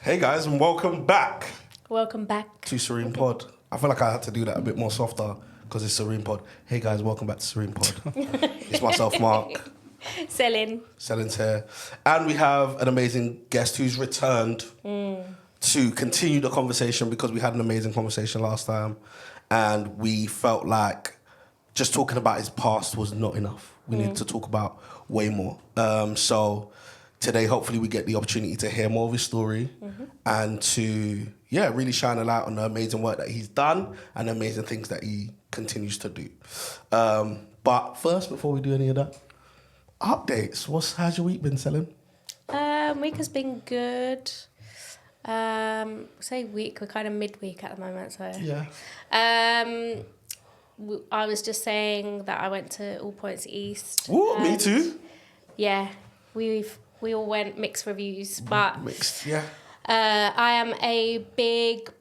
Hey guys, and welcome back Welcome back to Serene Pod. I feel like I had to do that a bit more softer because it's Serene Pod. Hey guys, welcome back to Serene Pod. It's myself, Mark. Selin's here. And we have an amazing guest who's returned to continue the conversation because we had an amazing conversation last time and we felt like just talking about his past was not enough. We need to talk about way more. So today, hopefully we get the opportunity to hear more of his story and to, really shine a light on the amazing work that he's done and the amazing things that he continues to do. But first, before we do any of that, updates. How's your week been, Selin? Week has been good. Say week, we're kind of midweek at the moment, so. Yeah. I was just saying that I went to All Points East. Ooh, me too. Yeah, we all went mixed reviews, but Mixed, yeah. I am a big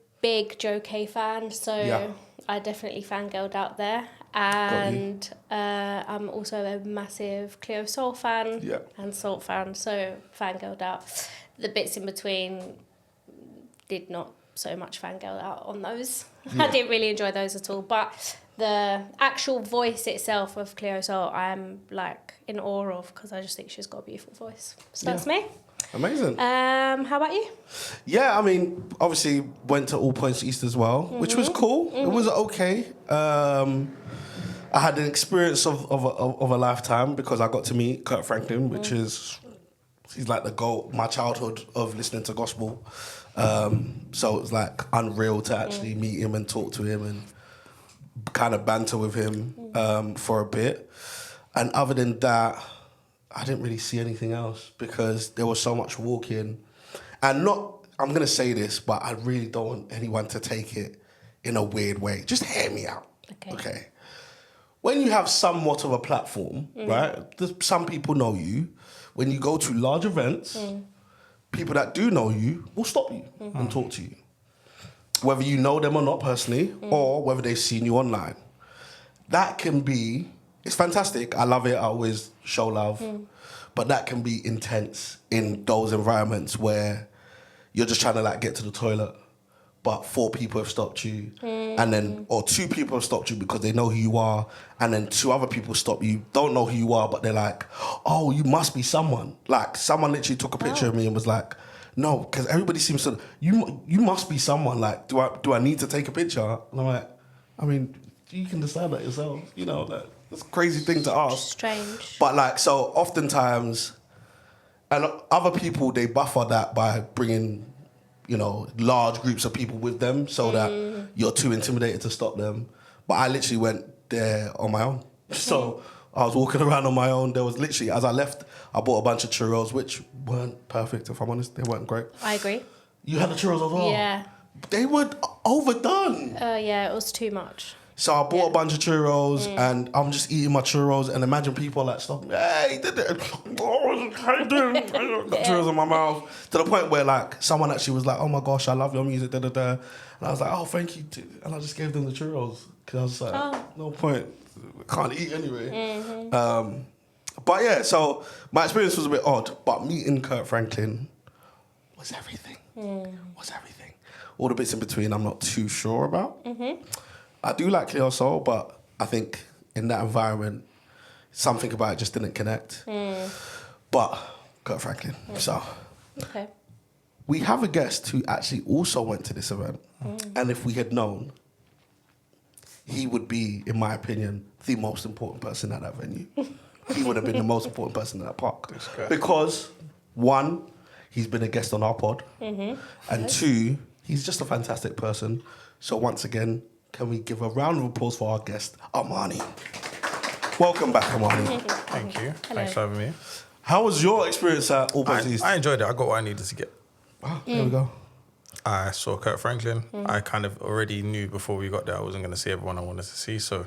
Joe K fan, so Yeah. I definitely fangirled out there. And I'm also a massive Cleo Soul fan and Salt fan, so fangirled out. The bits in between did not so much fangirl out on those. Yeah. I didn't really enjoy those at all, but the actual voice itself of Cleo Soul, I'm like in awe of because I just think she's got a beautiful voice. So that's me. Amazing. How about you? Yeah, I mean, obviously went to All Points East as well, which was cool. It was okay. I had an experience of a lifetime because I got to meet Kurt Franklin, which is, he's like the GOAT, my childhood of listening to gospel. So it was like unreal to actually meet him and talk to him and kind of banter with him for a bit. And other than that, I didn't really see anything else because there was so much walking. And I'm going to say this, but I really don't want anyone to take it in a weird way. Just hear me out. Okay. When you have somewhat of a platform, right? Some people know you. When you go to large events, people that do know you will stop you and talk to you. Whether you know them or not personally, or whether they've seen you online. That can be, it's fantastic. I love it. I always show love. But that can be intense in those environments where you're just trying to like get to the toilet, but 4 people have stopped you, and then, or 2 people have stopped you because they know who you are, and then 2 other people stop you, don't know who you are, but they're like, oh, you must be someone. Like, someone literally took a picture of me and was like, no, because everybody seems to, you must be someone. Like, do I need to take a picture? And I'm like, I mean, you can decide that yourself. You know, like, that's a crazy thing to ask. Strange. But like, so oftentimes, and other people, they buffer that by bringing, large groups of people with them so that you're too intimidated to stop them. But I literally went there on my own. So I was walking around on my own. There was literally, as I left, I bought a bunch of churros, which weren't perfect, if I'm honest. They weren't great. I agree. You had the churros as well? Yeah. They were overdone. Yeah, it was too much. So I bought a bunch of churros and I'm just eating my churros and imagine people like stopping me. Hey, got churros in my mouth. To the point where like someone actually was like, oh my gosh, I love your music, da da da. And I was like, oh, thank you. And I just gave them the churros because I was like, no point. I can't eat anyway. But yeah, so my experience was a bit odd, but meeting Kurt Franklin was everything. Was everything. All the bits in between I'm not too sure about. I do like Cleo Soul, but I think in that environment, something about it just didn't connect. But Kurt Franklin. So we have a guest who actually also went to this event. And if we had known, he would be, in my opinion, the most important person at that venue. He would have been the most important person at that park. Because, 1, he's been a guest on our pod. And 2, he's just a fantastic person. So once again, can we give a round of applause for our guest, Amani? Welcome back, Amani. Thank you. Hello. Thanks for having me. How was your experience at All Points East? I enjoyed it. I got what I needed to get. There we go. I saw Kurt Franklin. I kind of already knew before we got there I wasn't going to see everyone I wanted to see. So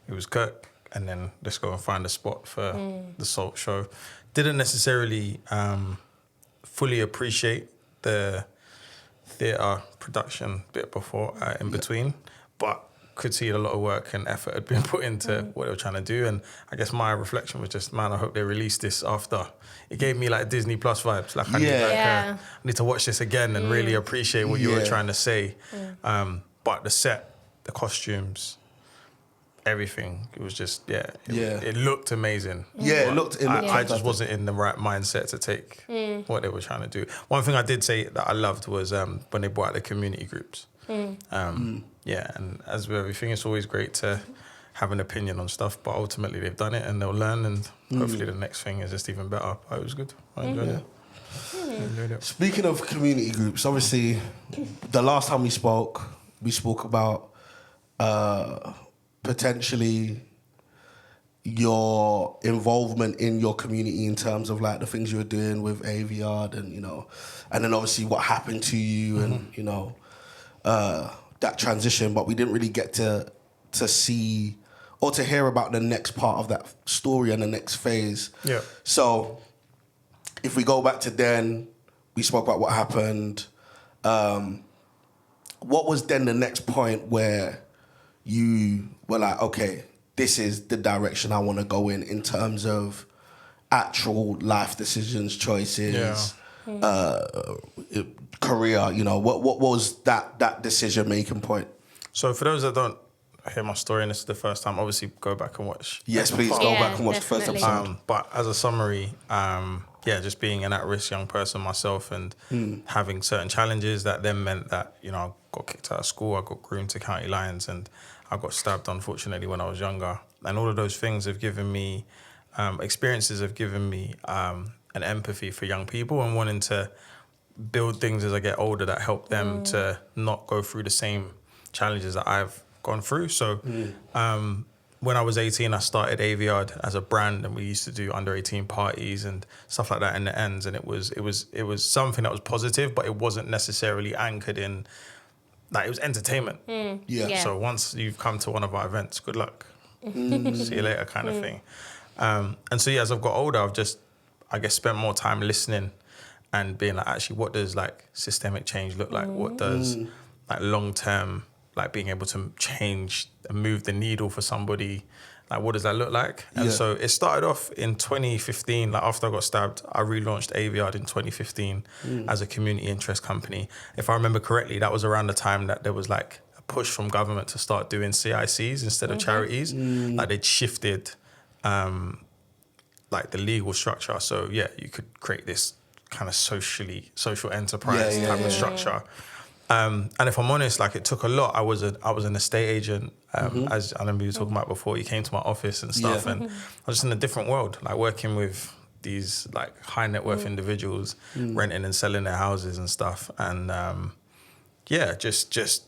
it was Kurt, and then let's go and find a spot for the Salt show. Didn't necessarily fully appreciate the theatre production bit before, in between. But could see a lot of work and effort had been put into what they were trying to do. And I guess my reflection was just, man, I hope they release this after. It gave me like Disney Plus vibes. Like I need to watch this again and really appreciate what you were trying to say. But the set, the costumes, everything, it was just, it looked amazing. Yeah, it looked I just wasn't in the right mindset to take what they were trying to do. One thing I did say that I loved was when they brought out the community groups. Yeah, and as with everything, it's always great to have an opinion on stuff, but ultimately they've done it and they'll learn, and hopefully the next thing is just even better. But it was good. I enjoyed it. Speaking of community groups, obviously, the last time we spoke about potentially your involvement in your community in terms of like the things you were doing with Aviard, and and then obviously what happened to you, and that transition. But we didn't really get to see or to hear about the next part of that story and the next phase. Yeah. So if we go back to then, we spoke about what happened. What was then the next point where you were like, okay, this is the direction I want to go in terms of actual life decisions, choices, career, what was that decision-making point? So for those that don't hear my story and this is the first time, obviously go back and watch. Yes, please go back and watch the first episode. But as a summary, just being an at-risk young person myself and having certain challenges that then meant that, I got kicked out of school, I got groomed to county lines, and I got stabbed, unfortunately, when I was younger. And all of those things have given me, experiences have given me an empathy for young people and wanting to build things as I get older that help them to not go through the same challenges that I've gone through. So when I was 18, I started Aviard as a brand, and we used to do under 18 parties and stuff like that in the ends. And it was something that was positive, but it wasn't necessarily anchored in, like, it was entertainment. So once you've come to one of our events, good luck. See you later kind of thing. And so, as I've got older, I've just, I guess, spent more time listening and being like, actually, what does like systemic change look like? What does like long-term, like being able to change and move the needle for somebody, like what does that look like? And so it started off in 2015, like after I got stabbed, I relaunched Aviard in 2015 as a community interest company. If I remember correctly, that was around the time that there was like a push from government to start doing CICs instead of charities. Like they'd shifted like the legal structure. So you could create this kind of social enterprise type of structure. And if I'm honest, like it took a lot. I was an estate agent, as I remember you were talking about before. You came to my office and stuff, and I was just in a different world, like working with these like high net worth individuals, renting and selling their houses and stuff. And just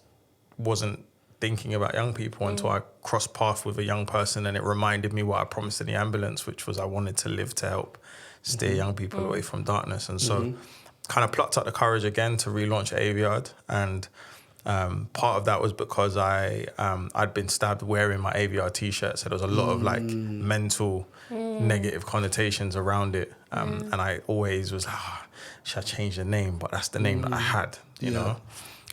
wasn't thinking about young people until I crossed paths with a young person, and it reminded me what I promised in the ambulance, which was I wanted to live to help steer young people away from darkness. And so kind of plucked up the courage again to relaunch Aviard, and part of that was because I'd been stabbed wearing my Aviard t-shirt, so there was a lot of like mental negative connotations around it, and I always was like, should I change the name? But that's the name that I had, you know.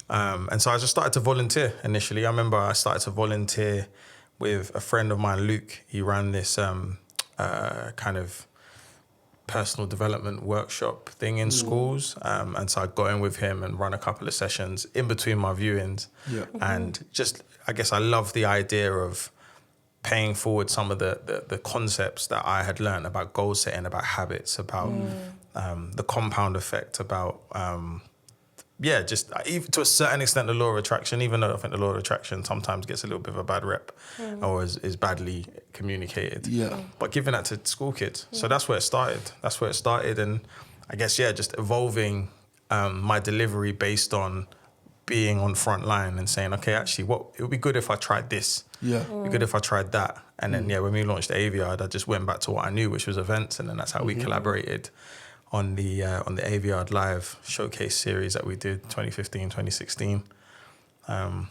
And so I just started to volunteer initially. I remember I started to volunteer with a friend of mine, Luke. He ran this kind of personal development workshop thing in schools. And so I'd go in with him and run a couple of sessions in between my viewings. And just, I guess I love the idea of paying forward some of the concepts that I had learned about goal setting, about habits, about the compound effect, about, just even to a certain extent, the law of attraction, even though I think the law of attraction sometimes gets a little bit of a bad rep or is badly communicated. But giving that to school kids. So that's where it started. And I guess, just evolving my delivery based on being on front line and saying, okay, actually, it would be good if I tried this. It would be good if I tried that. And then, when we launched Aviard, I just went back to what I knew, which was events. And then that's how we collaborated on the Aviard Live showcase series that we did 2015, 2016. And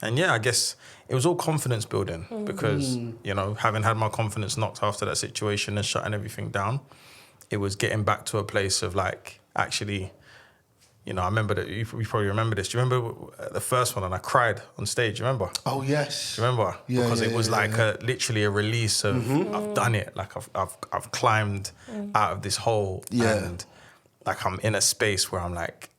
I guess it was all confidence building because, having had my confidence knocked after that situation and shutting everything down, it was getting back to a place of like, actually, you know, I remember that you probably remember this. Do you remember the first one? And I cried on stage. Do you remember? Oh yes. Do you remember? Yeah, because it was like literally a release of I've done it. Like I've climbed out of this hole, and like I'm in a space where I'm like,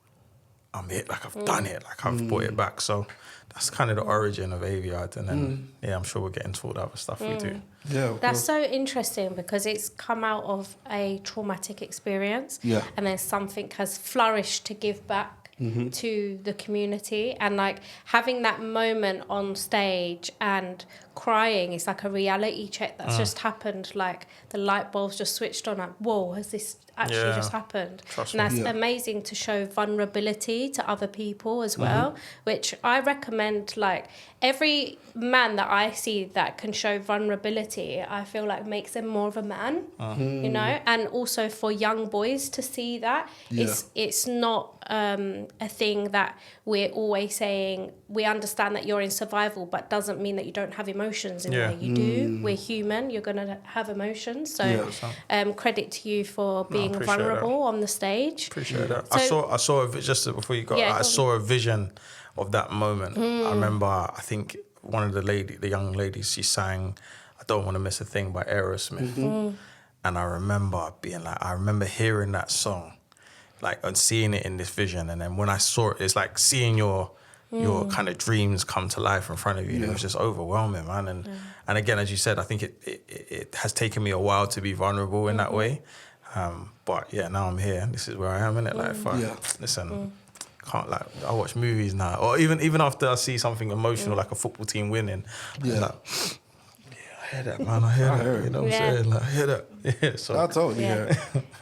I'm it. Like I've done it. Like I've brought it back. So that's kind of the origin of Aviard, and then I'm sure we'll get into all the other stuff we do. Yeah, that's so interesting because it's come out of a traumatic experience, and then something has flourished to give back to the community, and like having that moment on stage and crying is like a reality check that's just happened. Like the light bulbs just switched on. Like, whoa, has this actually just happened? And that's amazing to show vulnerability to other people as well, which I recommend. Like every man that I see that can show vulnerability, I feel like makes them more of a man, you know. And also for young boys to see that, it's not a thing that we're always saying. We understand that you're in survival, but doesn't mean that you don't have emotions in there. You do. We're human. You're going to have emotions. So credit to you for being vulnerable on the stage. Appreciate that. So, I saw just before you got, I saw a vision of that moment. I remember, I think one of the young ladies, she sang "I Don't Want to Miss a Thing" by Aerosmith, and I remember hearing that song, like, and seeing it in this vision, and then when I saw it, it's like seeing your kind of dreams come to life in front of you. And it was just overwhelming, man. And again, as you said, I think it has taken me a while to be vulnerable in that way. But yeah, now I'm here. This is where I am, innit? Like, listen, can't, like, I watch movies now, or even after I see something emotional, like a football team winning, I'm like, I hear that, man. I hear that. You know what I'm saying? Like, I hear that. Yeah, so I totally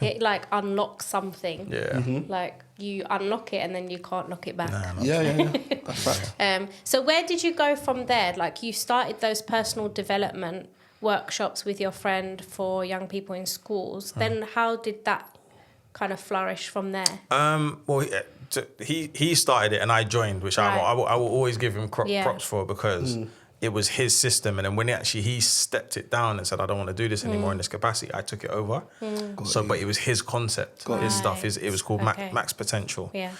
it like unlocks something. Yeah. Like you unlock it and then you can't lock it back. Yeah. That's right. So where did you go from there? Like you started those personal development workshops with your friend for young people in schools. Then how did that kind of flourish from there? Well, he started it and I joined, which I will always give him props for, because it was his system. And then when he stepped it down and said, I don't want to do this anymore in this capacity, I took it over. But it was his concept, his stuff. It was called Max Potential. Yeah.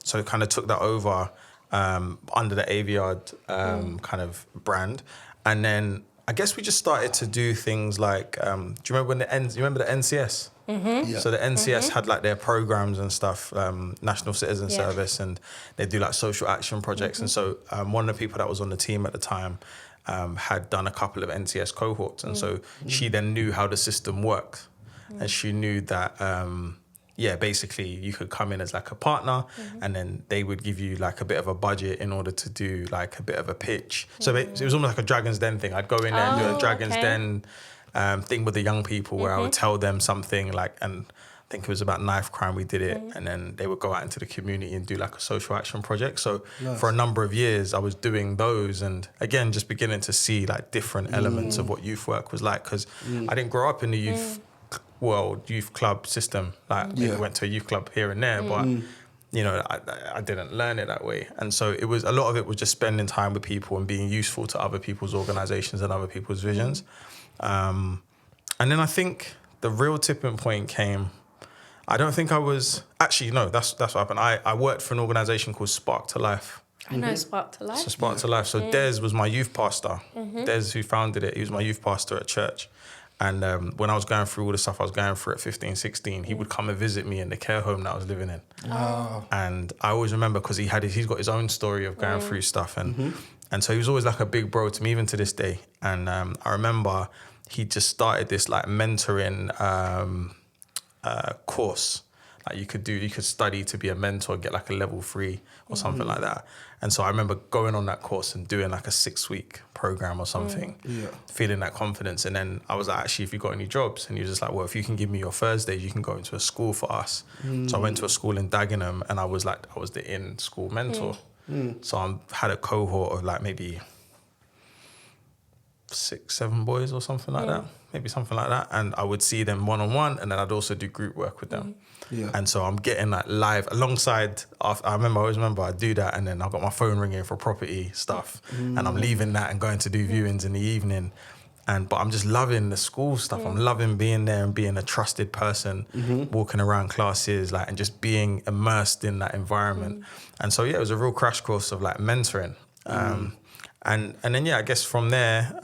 So it kind of took that over under the Aviard kind of brand. And then I guess we just started to do things like, do you remember the NCS? So the NCS had like their programs and stuff, National Citizen Service, and they do like social action projects. And so one of the people that was on the team at the time had done a couple of NCS cohorts. And so she then knew how the system worked. And she knew that, basically you could come in as like a partner and then they would give you like a bit of a budget in order to do like a bit of a pitch. So it was almost like a Dragon's Den thing. I'd go in there and do a Dragon's Den thing with the young people where I would tell them something like, and I think it was about knife crime, we did it, and then they would go out into the community and do like a social action project. So for a number of years I was doing those, and again just beginning to see like different elements of what youth work was like, because I didn't grow up in the youth club system. Like maybe went to a youth club here and there, but you know, I didn't learn it that way. And so it was, a lot of it was just spending time with people and being useful to other people's organizations and other people's visions. And then I think the real tipping point came, I don't think I was, actually, no, that's what happened. I worked for an organization called Spark to Life. I know Spark to Life. So Spark to Life. So Des was my youth pastor. Des, who founded it, he was my youth pastor at church. And when I was going through all the stuff I was going through at 15, 16, he would come and visit me in the care home that I was living in. And I always remember, because he's got his own story of going through stuff. And so he was always like a big bro to me, even to this day. And I remember he just started this like mentoring course. Like you could study to be a mentor, get like a level 3 or something like that. And so I remember going on that course and doing like a 6-week program or something, feeling that confidence. And then I was like, actually, if you got any jobs? And he was just like, well, if you can give me your Thursdays, you can go into a school for us. So I went to a school in Dagenham, and I was the in-school mentor. So I had a cohort of like maybe 6-7 boys or something like that, maybe something like that. And I would see them one-on-one, and then I'd also do group work with them. And so I'm getting like live alongside. I always remember I'd do that, and then I got my phone ringing for property stuff, and I'm leaving that and going to do viewings in the evening. But I'm just loving the school stuff. I'm loving being there and being a trusted person, walking around classes, like, and just being immersed in that environment. And so, yeah, it was a real crash course of like mentoring. And then, yeah, I guess from there,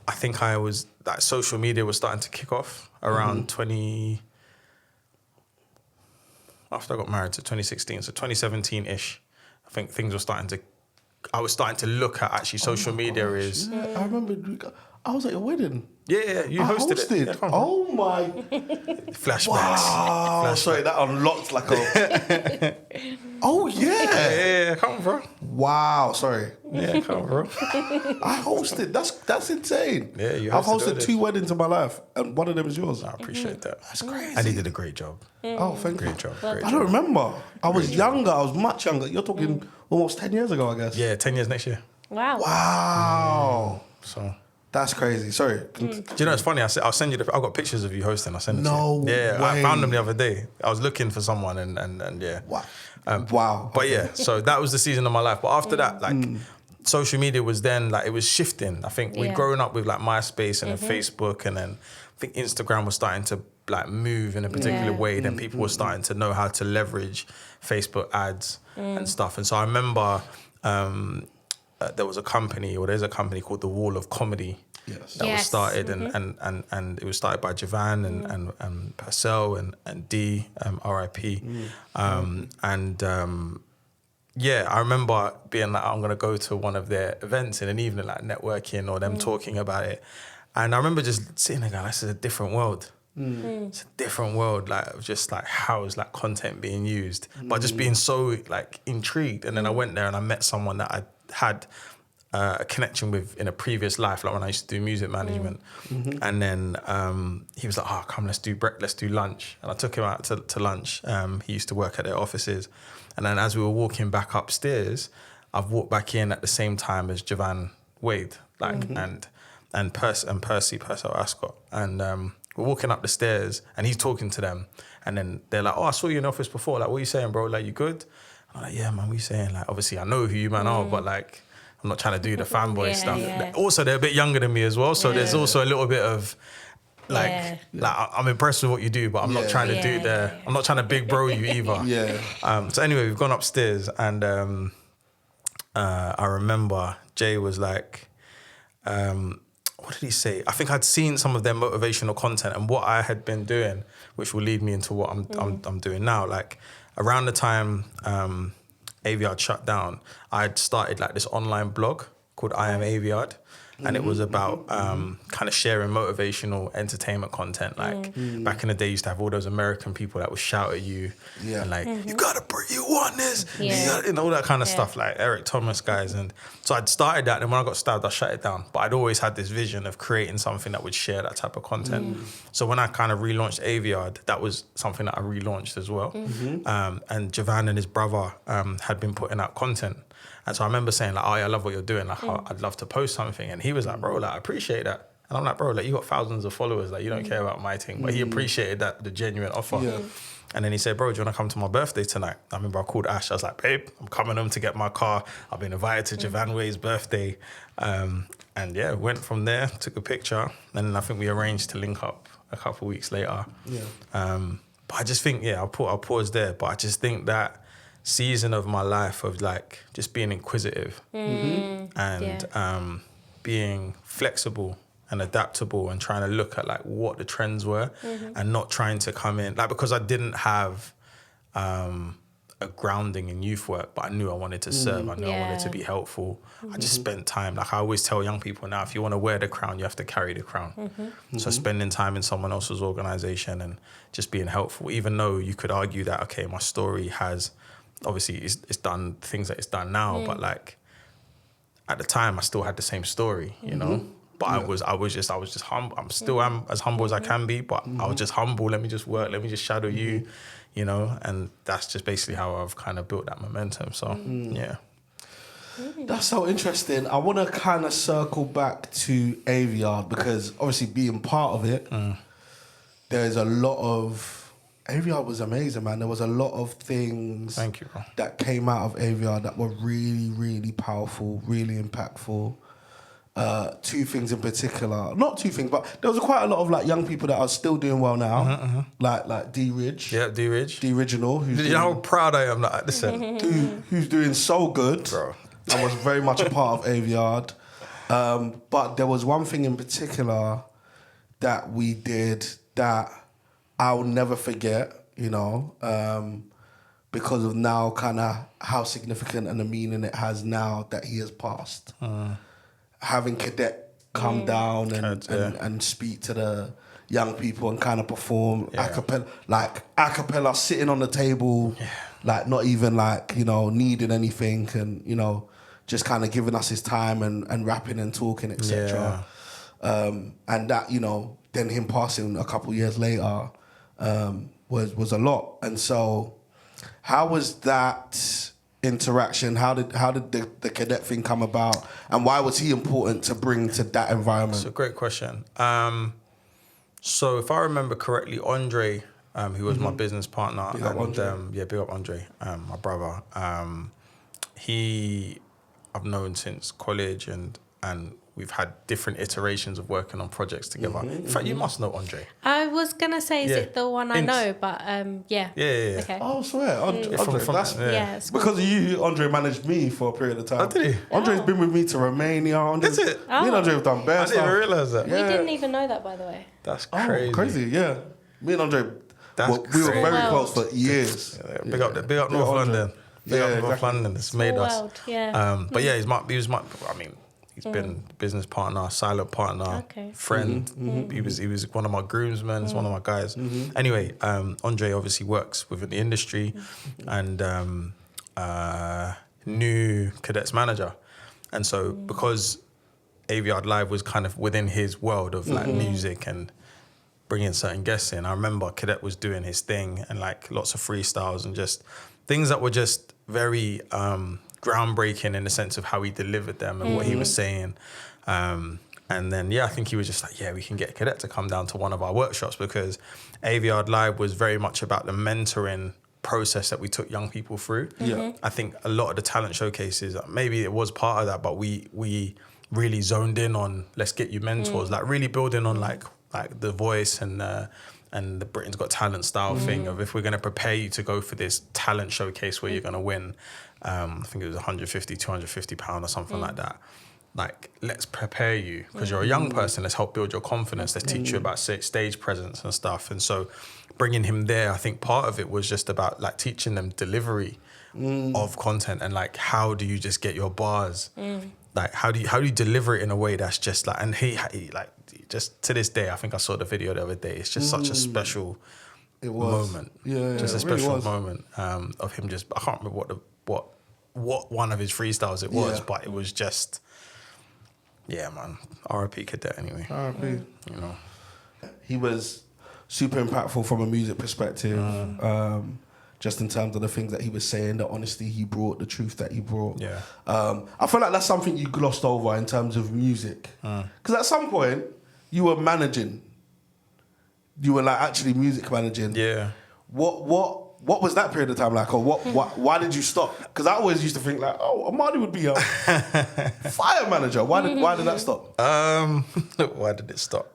I think that social media was starting to kick off around after I got married, to 2016, so 2017-ish. I think I was starting to look at actually social media is... Yeah, I remember I was at your wedding. Yeah, you hosted it. Yeah, oh my... Flashbacks. Wow. Sorry, that unlocked like a... Oh, yeah. Yeah, come on, bro. Wow, sorry. Yeah, come on, bro. I hosted. That's insane. Yeah, you I've hosted hosted 2 weddings in my life, and one of them is yours. I appreciate that. That's crazy. And he did a great job. Oh, thank you. Great job. I don't remember. I was younger. I was much younger. You're talking almost 10 years ago, I guess. Yeah, 10 years next year. Wow. Wow. So... That's crazy. Sorry. Do you know, it's funny, I'll send you I've got pictures of you hosting, I'll send it to you. No Yeah, way. I found them the other day. I was looking for someone and yeah. Wow. Wow. But yeah, so that was the season of my life. But after that, like, social media was then, like, it was shifting. I think we'd grown up with, like, MySpace and then Facebook, and then I think Instagram was starting to, like, move in a particular way. Then people were starting to know how to leverage Facebook ads and stuff. And so I remember there's a company called The Wall of Comedy. Yes. That was started and it was started by Javan and Purcell and D, R.I.P. Yeah, I remember being like, I'm gonna go to one of their events in an evening, like networking or them talking about it. And I remember just sitting there going, this is a different world. It's a different world, like, of just like how is like content being used, but just being so like intrigued. And then I went there and I met someone that I had a connection with in a previous life, like when I used to do music management. And then he was like, come, let's do lunch. And I took him out to lunch. He used to work at their offices. And then as we were walking back upstairs, I've walked back in at the same time as Javan Wade, like, and Percy Purcell Ascot. And we're walking up the stairs and he's talking to them. And then they're like, I saw you in the office before. Like, what are you saying, bro? Like, you good? I'm like, yeah, man, what are you saying? Like, obviously I know who you man are, but like, I'm not trying to do the fanboy stuff. Yeah. Also, they're a bit younger than me as well, so there's also a little bit of like I'm impressed with what you do, but I'm not trying to do I'm not trying to big bro you either. So anyway, we've gone upstairs, and I remember Jay was like, what did he say? I think I'd seen some of their motivational content and what I had been doing, which will lead me into what I'm doing now. Like, around the time Aviard shut down, I'd started like this online blog called I Am Aviard. And it was about kind of sharing motivational entertainment content. Like back in the day, you used to have all those American people that would shout at you and like, you want this, and all that kind of stuff, like Eric Thomas guys. And so I'd started that, and when I got stabbed, I shut it down. But I'd always had this vision of creating something that would share that type of content. So when I kind of relaunched Aviard, that was something that I relaunched as well. And Javan and his brother had been putting out content. And so I remember saying, like, I love what you're doing. Like, I'd love to post something. And he was like, bro, like, I appreciate that. And I'm like, bro, like, you got thousands of followers. Like, you don't care about my thing. But he appreciated that, the genuine offer. And then he said, bro, do you want to come to my birthday tonight? I remember I called Ash. I was like, babe, I'm coming home to get my car. I've been invited to Javan Way's birthday. And yeah, went from there, took a picture. And then I think we arranged to link up a couple of weeks later. But I just think, I'll pause there. But I just think that season of my life of like just being inquisitive and being flexible and adaptable and trying to look at like what the trends were and not trying to come in like, because I didn't have a grounding in youth work, but I knew I wanted to serve. I knew I wanted to be helpful. I just spent time, like I always tell young people now, if you want to wear the crown, you have to carry the crown. So spending time in someone else's organization and just being helpful, even though you could argue that, okay, my story has, obviously it's done things that it's done now, but like at the time I still had the same story, you know. But I was just humble. I'm still as humble as I can be, but I was just humble. Let me just work. Let me just shadow you, you know. And that's just basically how I've kind of built that momentum. So yeah. That's so interesting. I want to kind of circle back to Aviard because obviously being part of it, there's a lot of. Aviard was amazing, man. There was a lot of things Thank you, bro. that came out of Aviard that were really, really powerful, really impactful. two things in particular. Not two things, but there was quite a lot of like young people that are still doing well now. Like D Ridge. Yeah, D Ridge. D Original. You know how proud I am. Like, listen. Who's doing so good. Bro. I was very much a part of Aviard. But there was one thing in particular that we did that I'll never forget, you know, because of now kind of how significant and the meaning it has now that he has passed. Having Cadet come down and speak to the young people and kind of perform a cappella sitting on the table, like not even like, you know, needing anything and, you know, just kind of giving us his time and rapping and talking, etc. And that, you know, then him passing a couple of years later was a lot. And so how was that interaction? How did the Cadet thing come about? And why was he important to bring to that environment? That's a great question. So if I remember correctly, Andre, who was my business partner, Big up Andre. big up Andre, my brother. I've known since college, and we've had different iterations of working on projects together. In fact, you must know Andre. I was gonna say, is it the one I know? But yeah. Yeah. Okay. Oh, I swear. Andre, It's cool. because of you, Andre managed me for a period of time. Oh, did he? Andre's been with me to Romania. Is it? Me and Andre have done bare I stuff. didn't even realise that. We didn't even know that, by the way. That's crazy. Oh, crazy, yeah. Me and Andre, That's we were crazy. very close for years. Big up North Andre. London. Big up North exactly. London. It's made us. World, yeah. But yeah, he's been business partner, silent partner, friend. He was one of my groomsmen. He's one of my guys. Anyway, Andre obviously works within the industry, and new Cadet's manager, and so because Aviard Live was kind of within his world of like music and bringing certain guests in. I remember Cadet was doing his thing and like lots of freestyles and just things that were just very groundbreaking in the sense of how he delivered them and what he was saying. And then, I think he was just like, we can get Cadet to come down to one of our workshops, because Aviard Live was very much about the mentoring process that we took young people through. I think a lot of the talent showcases, maybe it was part of that, but we really zoned in on, let's get you mentors, like really building on like The Voice and the Britain's Got Talent style thing of, if we're going to prepare you to go for this talent showcase where you're going to win, I think it was 150, 250 pound or something like that. Like, let's prepare you because you're a young person. Let's help build your confidence. Let's teach you about stage presence and stuff. And so bringing him there, I think part of it was just about like teaching them delivery of content and like, how do you just get your bars? Like, how do you deliver it in a way that's just like, and he like, just to this day, I think I saw the video the other day. It's just such a special moment. Just a special moment of him. Just, I can't remember what one of his freestyles it was, but it was just, man. R.I.P. Cadet anyway. R.I.P. You know, he was super impactful from a music perspective. Just in terms of the things that he was saying, the honesty he brought, the truth that he brought. I feel like that's something you glossed over in terms of music. Because at some point, you were managing. You were like actually music managing. Yeah. What was that period of time like? Or why did you stop? Because I always used to think like, Amani would be a fire manager. Why did that stop? Why did it stop?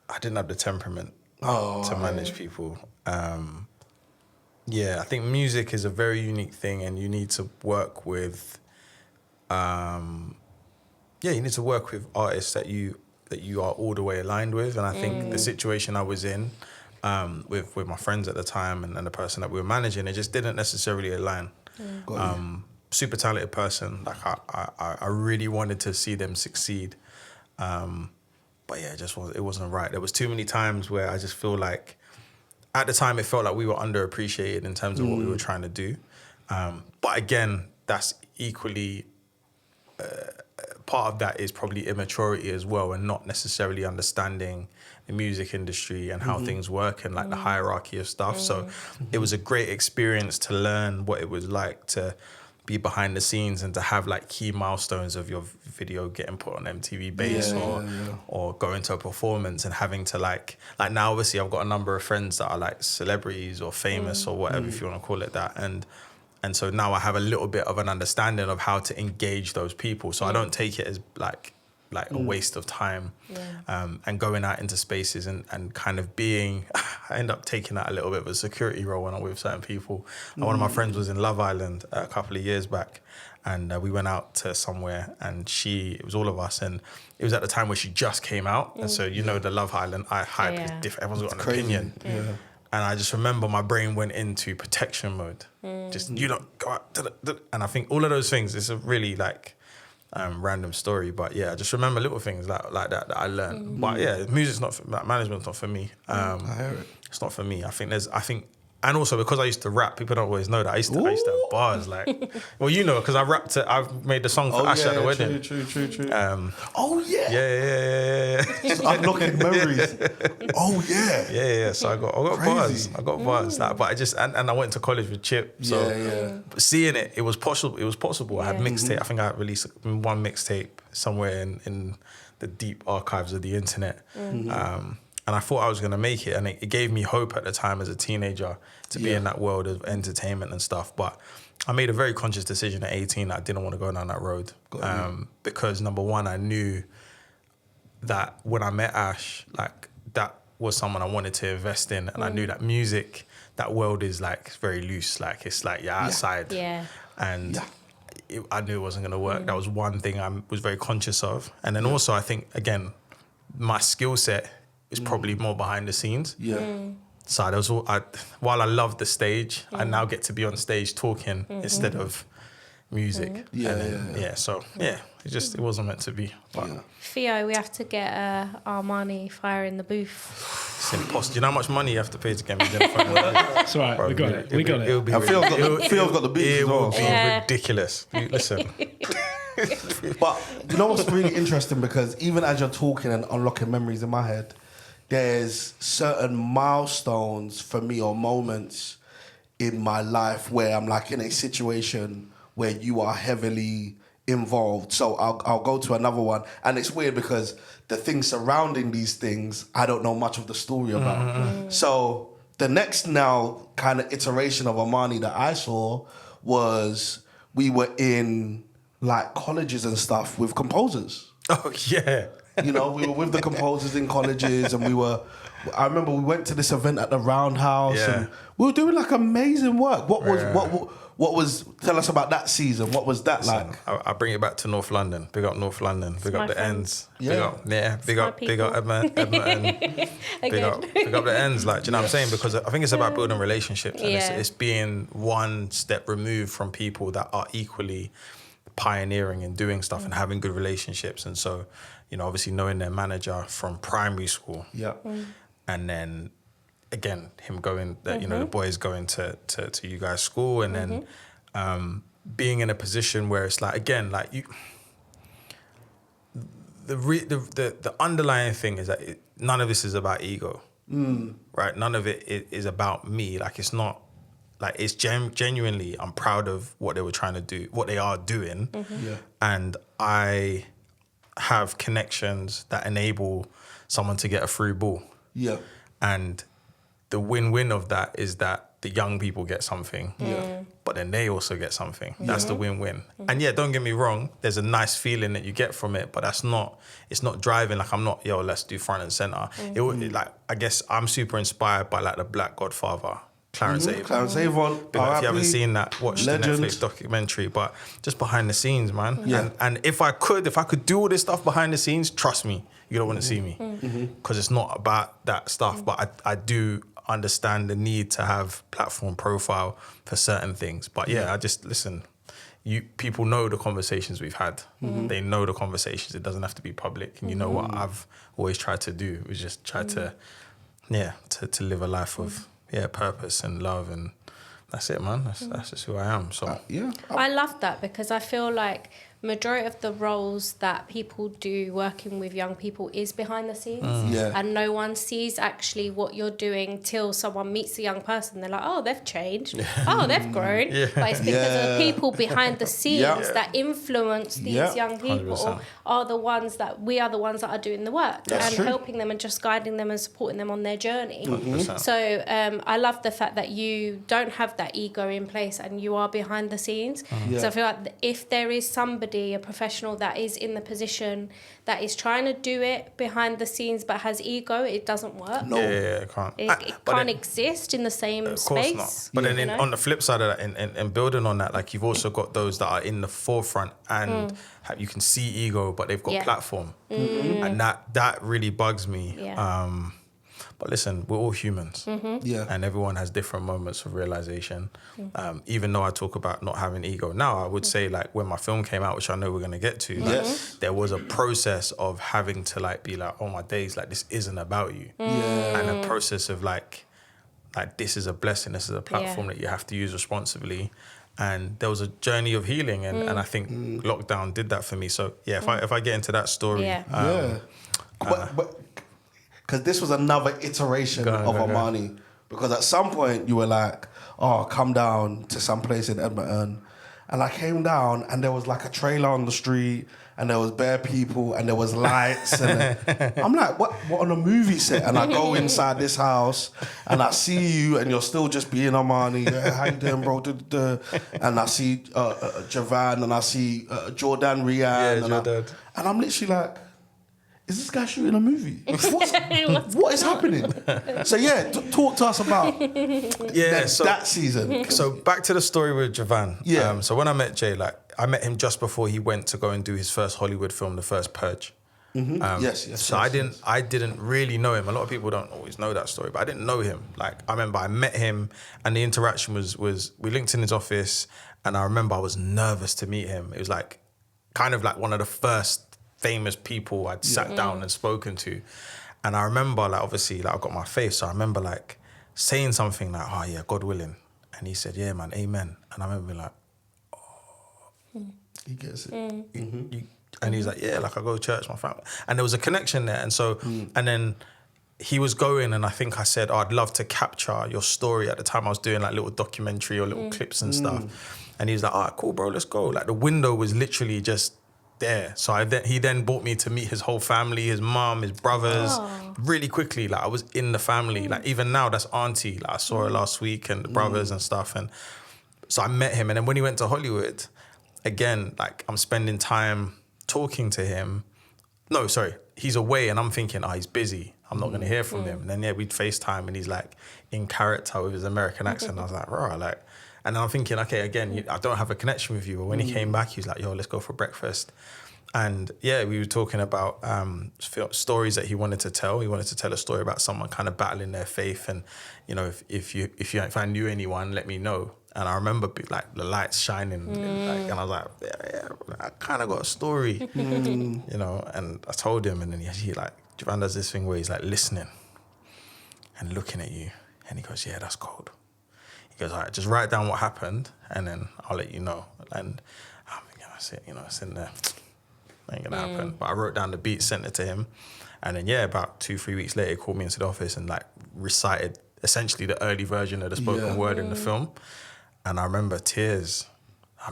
I didn't have the temperament to manage people. I think music is a very unique thing, and you need to work with, you need to work with artists that you are all the way aligned with. And I think the situation I was in, with my friends at the time and the person that we were managing, it just didn't necessarily align. Super talented person, like I really wanted to see them succeed, but it wasn't right. There was too many times where I just feel like, at the time, it felt like we were underappreciated in terms of what we were trying to do. But again, that's equally, part of that is probably immaturity as well, and not necessarily understanding the music industry and how things work and like the hierarchy of stuff. So it was a great experience to learn what it was like to be behind the scenes and to have like key milestones of your video getting put on MTV Base or going to a performance and having to like now obviously I've got a number of friends that are like celebrities or famous or whatever if you want to call it that, and And so now I have a little bit of an understanding of how to engage those people. So I don't take it as like a waste of time. And going out into spaces and kind of being, I end up taking that a little bit of a security role when I'm with certain people. And one of my friends was in Love Island a couple of years back, and we went out to somewhere, and it was all of us, and it was at the time where she just came out. And so, the Love Island, hype is different. Everyone's got an opinion. And I just remember my brain went into protection mode. Just, go out. And I think all of those things, it's a really like random story. But yeah, I just remember little things like that I learned. But yeah, music's not, management's not for me. I hear it. It's not for me. And also because I used to rap, people don't always know that. I used to have bars like, well, because I've made the song for Ash at the wedding. True. Yeah. Just unlocking memories. Yeah. So I got bars. I got bars. Like, but I just, and I went to college with Chip. So but seeing it was possible. I had mixtape. I think I released one mixtape somewhere in the deep archives of the internet. And I thought I was going to make it. And it gave me hope at the time as a teenager to be in that world of entertainment and stuff. But I made a very conscious decision at 18 that I didn't want to go down that road. Because number one, I knew that when I met Ash, like that was someone I wanted to invest in. And I knew that music, that world is like very loose. Like it's like you're outside. And I knew it wasn't going to work. That was one thing I was very conscious of. And then also I think, again, my skill set is probably more behind the scenes. So there was while I love the stage, I now get to be on stage talking instead of music. It wasn't meant to be. Theo, we have to get Armani fire in the booth. It's impossible. Do you know how much money you have to pay to get me in front of That's right. Bro, we got it. Phil's got the beats as well. It would be ridiculous. Listen. But you know what's really interesting, because even as you're talking and unlocking memories in my head, there's certain milestones for me or moments in my life where I'm like in a situation where you are heavily involved. So I'll go to another one, and it's weird because the things surrounding these things I don't know much of the story about. So the next now kind of iteration of Amani that I saw was we were in like colleges and stuff with composers. Oh yeah. We were with the composers in colleges, and I remember we went to this event at the Roundhouse, and we were doing like amazing work. What was tell us about that season? What was that like? I bring it back to North London. Big up North London. Big up the ends. Big up Edmonton. Big up the ends. Like, do you know what I'm saying? Because I think it's about building relationships, and it's being one step removed from people that are equally pioneering and doing stuff and having good relationships. And so, obviously knowing their manager from primary school. And then again, him going, the boys going to you guys' school, and then being in a position where it's like, again, like the underlying thing is that none of this is about ego, right? None of it is about me. Like, it's not, like, it's genuinely, I'm proud of what they were trying to do, what they are doing. And I have connections that enable someone to get a free ball. And the win-win of that is that the young people get something, but then they also get something. That's the win-win. And don't get me wrong, there's a nice feeling that you get from it, but it's not driving. Like, I'm not, let's do front and center. Like, I guess I'm super inspired by like the Black Godfather, Clarence Avon. Clarence Avon. If you haven't seen that, watch Legend. The Netflix documentary. But just behind the scenes, man. And if I could do all this stuff behind the scenes, trust me, you don't want to see me, because it's not about that stuff. But I do understand the need to have platform profile for certain things. But I just listen. People know the conversations we've had. They know the conversations. It doesn't have to be public. And you know what I've always tried to do is just try to live a life of purpose and love, and that's it, man. That's just who I am. So I love that, because I feel like majority of the roles that people do working with young people is behind the scenes. And no one sees actually what you're doing till someone meets a young person. They're like, oh, they've changed. Oh, they've grown. But it's because of the people behind the scenes that influence these young people 100%. are the ones that we are the ones that are doing the work and true. helping them and just guiding them and supporting them on their journey. 100%. So I love the fact that you don't have that ego in place and you are behind the scenes. So I feel like if there is somebody, a professional that is in the position that is trying to do it behind the scenes but has ego, it doesn't work. No. It can't. It can't exist in the same Of course space. not. But then on the flip side of that, and building on that, like you've also got those that are in the forefront and you can see ego, but they've got platform. And that really bugs me. But listen, we're all humans. And everyone has different moments of realization. Even though I talk about not having ego now, I would say like when my film came out, which I know we're going to get to, there was a process of having to like be like, oh my days, like this isn't about you. And a process of like this is a blessing, this is a platform that you have to use responsibly. And there was a journey of healing, and I think lockdown did that for me. So if I get into that story, But because this was another iteration of Armani. Because at some point you were like, oh, come down to some place in Edmonton. And I came down and there was like a trailer on the street and there was bare people and there was lights. And I'm like, what on a movie set? And I go inside this house and I see you and you're still just being Armani. Yeah, how you doing, bro? And I see Javan and I see Jordan Rian. And I'm literally like, is this guy shooting a movie? What is happening? So talk to us about that season. So back to the story with Javan. So when I met Jay, like I met him just before he went to go and do his first Hollywood film, The First Purge. I didn't really know him. A lot of people don't always know that story, but I didn't know him. Like I remember I met him and the interaction was we linked in his office, and I remember I was nervous to meet him. It was like kind of like one of the first famous people I'd sat down and spoken to. And I remember like obviously like I got my face, so I remember like saying something like, oh yeah, God willing. And he said, yeah man, amen. And I remember being like, oh. He gets it. And he's like, yeah, like I go to church, my family. And there was a connection there. And so, and then he was going, and I think I said, oh, I'd love to capture your story. At the time I was doing like little documentary or little clips and stuff. And he was like, all right, cool bro, let's go. Like the window was literally just there. So he then brought me to meet his whole family, his mom, his brothers, really quickly. Like I was in the family. Like even now, that's auntie. Like I saw her last week and the brothers and stuff. And so I met him. And then when he went to Hollywood, again, like I'm spending time talking to him. No, sorry, he's away and I'm thinking, he's busy. I'm not going to hear from him. And then we'd FaceTime and he's like in character with his American accent. I was like, right, like. And I'm thinking, okay, again, I don't have a connection with you. But when he came back, he was like, yo, let's go for breakfast. And we were talking about stories that he wanted to tell. He wanted to tell a story about someone kind of battling their faith. And, you know, if I knew anyone, let me know. And I remember like the lights shining. And I was like, yeah, I kind of got a story, you know. And I told him, and then he like, Javan does this thing where he's like listening and looking at you. And he goes, yeah, that's cold. He goes, all right, just write down what happened and then I'll let you know. And I'm thinking, that's it, you know, it's in there. Ain't gonna happen. But I wrote down the beat, sent it to him. And then, about 2-3 weeks later, he called me into the office and like recited essentially the early version of the spoken word in the film. And I remember tears. I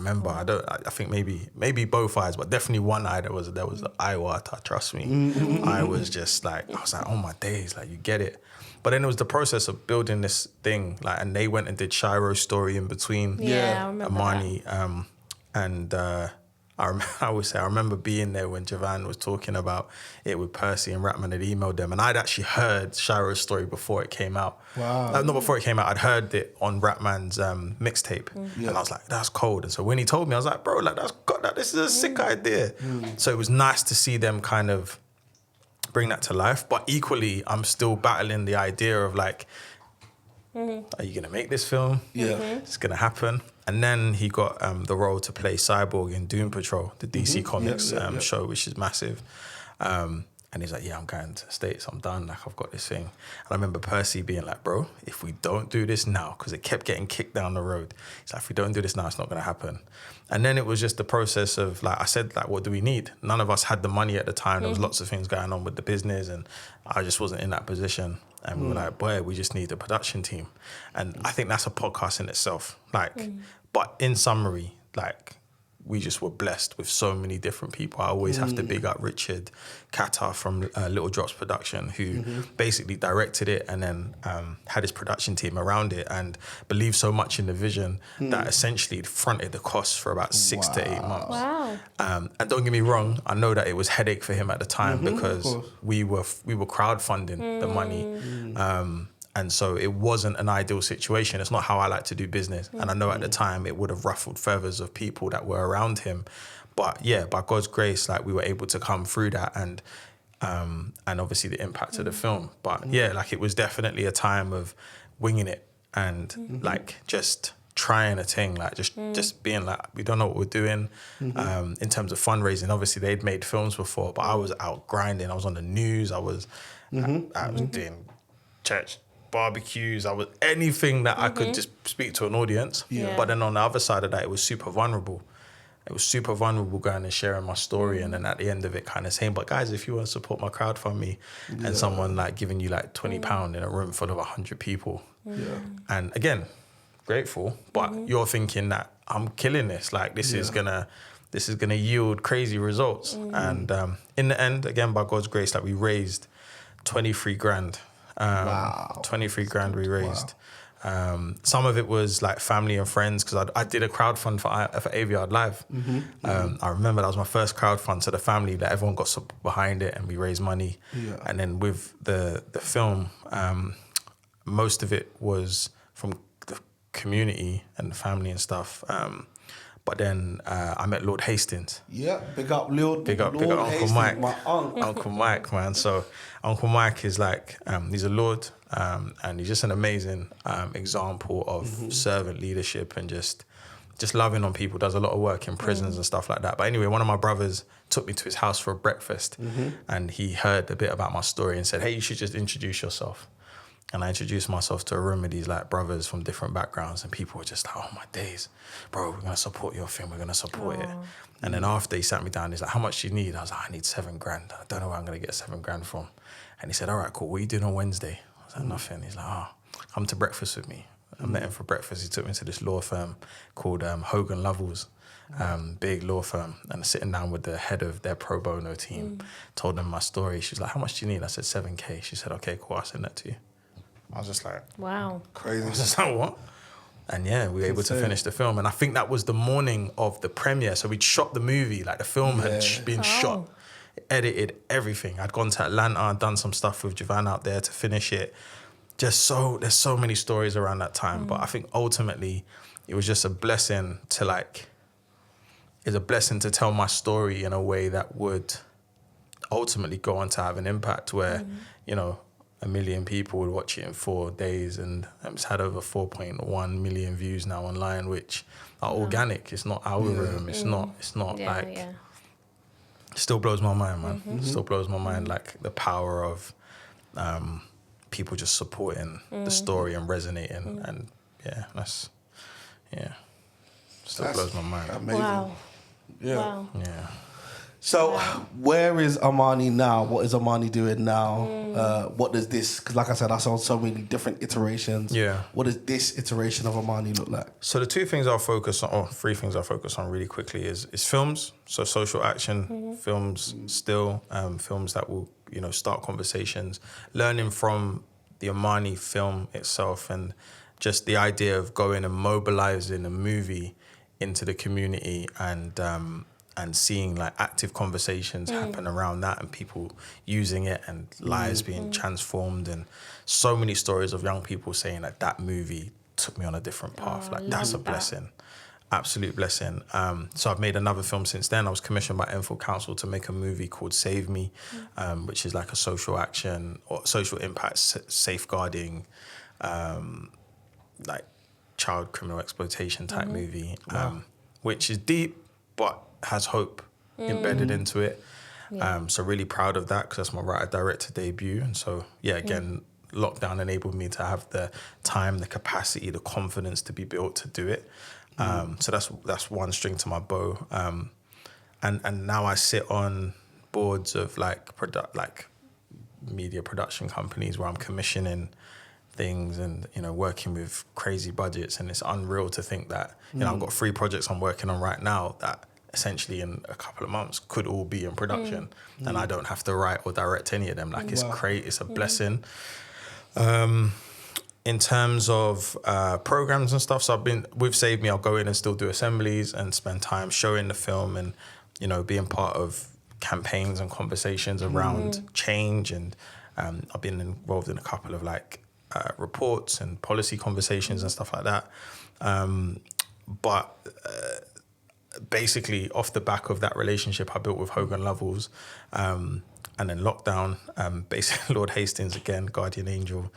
think maybe both eyes, but definitely one eye, there was the eye water, trust me. I was just like, I was like, oh my days, like you get it. But then it was the process of building this thing, like, and they went and did Shiro's story in between. I remember Amani, I remember being there when Javan was talking about it with Percy and Ratman had emailed them, and I'd actually heard Shiro's story before it came out. Wow. Not before it came out, I'd heard it on Ratman's mixtape, and I was like, that's cold. And so when he told me, I was like, bro, like this is a sick idea. So it was nice to see them kind of bring that to life, but equally, I'm still battling the idea of like, are you gonna make this film? It's gonna happen. And then he got the role to play Cyborg in Doom Patrol, the DC Comics show, which is massive. And And he's like, yeah, I'm going to the States. I'm done. Like, I've got this thing. And I remember Percy being like, bro, if we don't do this now, because it kept getting kicked down the road. He's like, if we don't do this now, it's not going to happen. And then it was just the process of, like, I said, like, what do we need? None of us had the money at the time. There was lots of things going on with the business, and I just wasn't in that position. And we were like, boy, we just need a production team. And I think that's a podcast in itself. Like, but in summary, like, we just were blessed with so many different people. I always have to big up Richard Katar from Little Drops Production, who basically directed it and then had his production team around it and believed so much in the vision that essentially fronted the costs for about 6 to 8 months. Wow. And don't get me wrong, I know that it was headache for him at the time because we were crowdfunding the money. And so it wasn't an ideal situation. It's not how I like to do business. And I know at the time it would have ruffled feathers of people that were around him. But yeah, by God's grace, like, we were able to come through that and obviously the impact of the film. But yeah, like, it was definitely a time of winging it and like just trying a thing, like just being like, we don't know what we're doing. In terms of fundraising, obviously they'd made films before, but I was out grinding. I was on the news. I was doing church barbecues. I was anything that I could just speak to an audience. But then on the other side of that, it was super vulnerable. It was super vulnerable going and sharing my story, and then at the end of it kind of saying, but guys, if you want to support my crowdfund and someone like giving you like £20 in a room full of 100 people. And again, grateful, but you're thinking that I'm killing this. Like, this is gonna yield crazy results. And in the end, again, by God's grace, like, we raised 23 grand. 23 grand we raised. Some of it was like family and friends, because I did a crowdfund for Aviard Live. I remember that was my first crowdfund to the family, that everyone got behind it and we raised money. And then with the film, most of it was from the community and the family and stuff. But then I met Lord Hastings. Yeah, big up Lord Uncle Hastings, Mike. my uncle. Uncle Mike, man. So Uncle Mike is like, he's a Lord, and he's just an amazing example of servant leadership and just loving on people. Does a lot of work in prisons and stuff like that. But anyway, one of my brothers took me to his house for a breakfast, and he heard a bit about my story and said, hey, you should just introduce yourself. And I introduced myself to a room with these like brothers from different backgrounds, and people were just like, oh my days, bro, we're gonna support your film, we're gonna support it. And then after he sat me down, he's like, how much do you need? I was like, I need 7 grand. I don't know where I'm gonna get 7 grand from. And he said, all right, cool, what are you doing on Wednesday? I was like, nothing. He's like, come to breakfast with me. I met him for breakfast. He took me to this law firm called Hogan Lovells, big law firm, and sitting down with the head of their pro bono team, told them my story. She was like, how much do you need? I said, 7K. She said, okay, cool, I'll send that to you. I was just like, wow, crazy. I was just like, what? And yeah, we were able to finish the film. And I think that was the morning of the premiere. So we'd shot the movie, like the film had been shot, edited, everything. I'd gone to Atlanta and done some stuff with Javan out there to finish it. There's so many stories around that time. But I think ultimately it was just a blessing to tell my story in a way that would ultimately go on to have an impact where, you know, 1 million people would watch it in 4 days, and it's had over 4.1 million views now online, which are organic. It's not algorithm. It's not it still blows my mind, man. It still blows my mind, like the power of people just supporting the story and resonating, and still blows my mind. Amazing. wow, Yeah. wow. Yeah. So, where is Armani now? What is Armani doing now? What does this, because like I said, I saw so many different iterations. Yeah. What does this iteration of Armani look like? So the 2 things I'll focus on, or 3 things I'll focus on really quickly is films. So social action films, still films that will, you know, start conversations, learning from the Armani film itself, and just the idea of going and mobilizing a movie into the community and seeing like active conversations happen around that, and people using it, and lives being transformed, and so many stories of young people saying that movie took me on a different path. Like, that's a blessing, absolute blessing. So I've made another film since then. I was commissioned by Enfield Council to make a movie called Save Me, which is like a social action or social impact safeguarding, like child criminal exploitation type movie, which is deep, but has hope embedded into it. So really proud of that because that's my writer-director debut. And so, again, lockdown enabled me to have the time, the capacity, the confidence to be built to do it. So that's one string to my bow. And now I sit on boards of like media production companies where I'm commissioning things and, you know, working with crazy budgets. And it's unreal to think that, you know, I've got 3 projects I'm working on right now that essentially in a couple of months could all be in production and I don't have to write or direct any of them. Like it's great. It's a blessing. In terms of programs and stuff, so with Save Me, I'll go in and still do assemblies and spend time showing the film and, you know, being part of campaigns and conversations around change. And I've been involved in a couple of like reports and policy conversations and stuff like that. But basically off the back of that relationship I built with Hogan Lovells, and then lockdown, basically Lord Hastings, again, guardian angel,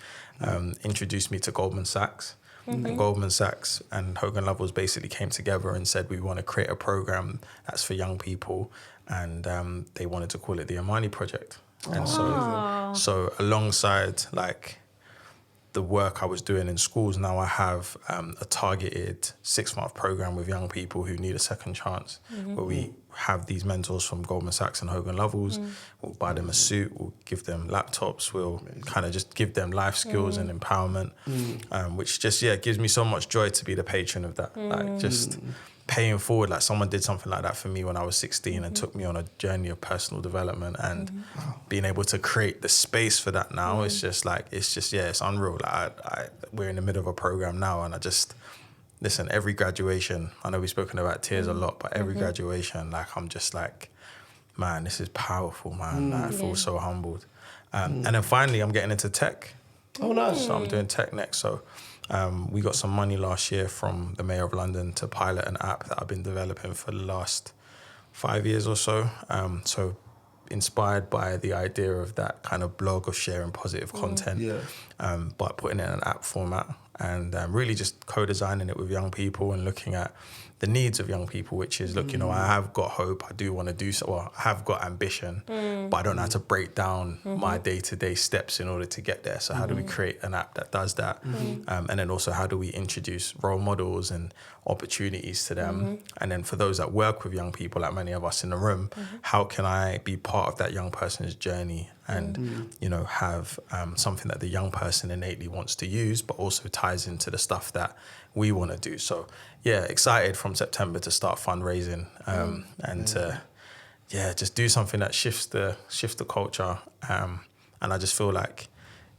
introduced me to Goldman Sachs. And Goldman Sachs and Hogan Lovells basically came together and said, we want to create a program that's for young people. And they wanted to call it the Armani Project. And so alongside like the work I was doing in schools, now I have a targeted 6-month program with young people who need a second chance, where we have these mentors from Goldman Sachs and Hogan Lovells. We'll buy them a suit, we'll give them laptops, we'll kind of just give them life skills and empowerment, which just, gives me so much joy to be the patron of that. Like just paying forward, like someone did something like that for me when I was 16 and took me on a journey of personal development and being able to create the space for that now, it's unreal. Like we're in the middle of a program now and I just, listen, every graduation, I know we've spoken about tears a lot, but every graduation, like I'm just like, man, this is powerful, man. I feel so humbled. And then finally, I'm getting into tech. Oh, nice. So I'm doing tech next. So we got some money last year from the Mayor of London to pilot an app that I've been developing for the last 5 years or so. So inspired by the idea of that kind of blog of sharing positive content, but putting it in an app format and really just co-designing it with young people and looking at the needs of young people, which is, look, you know, I have got hope, I do want to do so, well, I have got ambition, but I don't know how to break down my day-to-day steps in order to get there. So how do we create an app that does that? And then also, how do we introduce role models and opportunities to them? And then for those that work with young people, like many of us in the room, how can I be part of that young person's journey and, you know, have something that the young person innately wants to use, but also ties into the stuff that we want to do. So, excited from September to start fundraising and to, just do something that shifts the culture. And I just feel like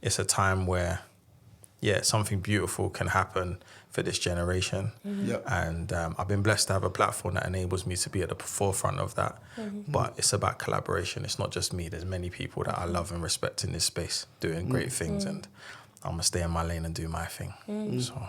it's a time where, something beautiful can happen for this generation. And I've been blessed to have a platform that enables me to be at the forefront of that. But it's about collaboration. It's not just me. There's many people that I love and respect in this space doing great things. And I'm going to stay in my lane and do my thing. So.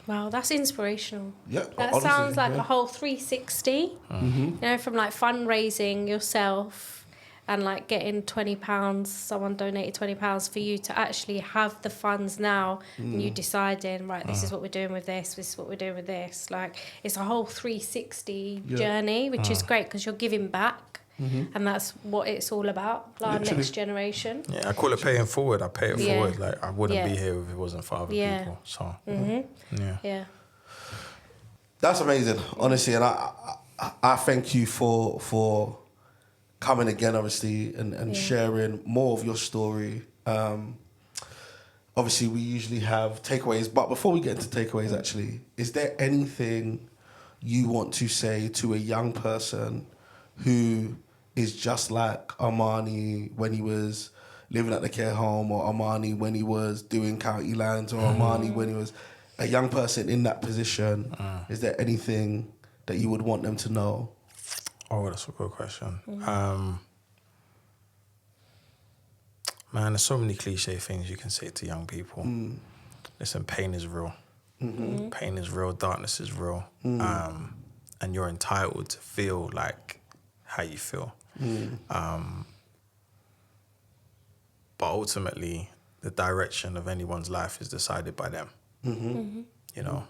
Wow, that's inspirational. Yeah, that honestly, sounds like a whole 360. You know, from like fundraising yourself and like getting £20, someone donated £20 for you to actually have the funds now and you deciding, right, this is what we're doing with this is what we're doing with this. Like, it's a whole 360 journey, which is great because you're giving back. And that's what it's all about, our next generation. I call it paying forward. I pay it forward. Like, I wouldn't be here if it wasn't for other people. So, That's amazing, honestly. And I thank you for coming again, obviously, and sharing more of your story. Obviously, we usually have takeaways, but before we get into takeaways, actually, is there anything you want to say to a young person who is just like Armani when he was living at the care home, or Armani when he was doing county lands, or Armani when he was a young person in that position? Is there anything that you would want them to know? Oh, that's a good question. Man, there's so many cliche things you can say to young people. Listen, pain is real. Pain is real, darkness is real. And you're entitled to feel like how you feel. But ultimately, the direction of anyone's life is decided by them. You know,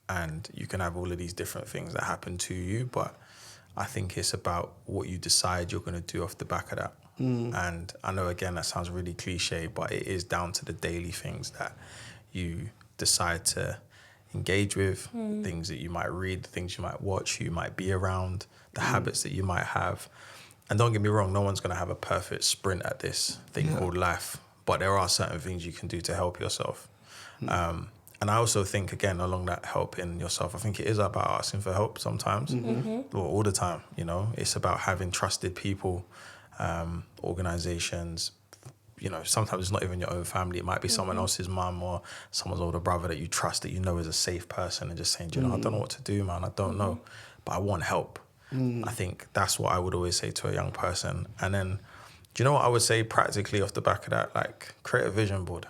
and you can have all of these different things that happen to you, but I think it's about what you decide you're going to do off the back of that. And I know, again, that sounds really cliche, but it is down to the daily things that you decide to engage with, things that you might read, things you might watch, who you might be around, the habits that you might have. And don't get me wrong, no one's going to have a perfect sprint at this thing called life, but there are certain things you can do to help yourself. And I also think, again, along that helping yourself, I think it is about asking for help sometimes, or all the time, you know. It's about having trusted people, organizations. You know, sometimes it's not even your own family. It might be someone else's mum or someone's older brother that you trust, that you know is a safe person, and just saying, you know, I don't know what to do, man. I don't know, but I want help. I think that's what I would always say to a young person. And then, do you know what I would say practically off the back of that? Like, create a vision board.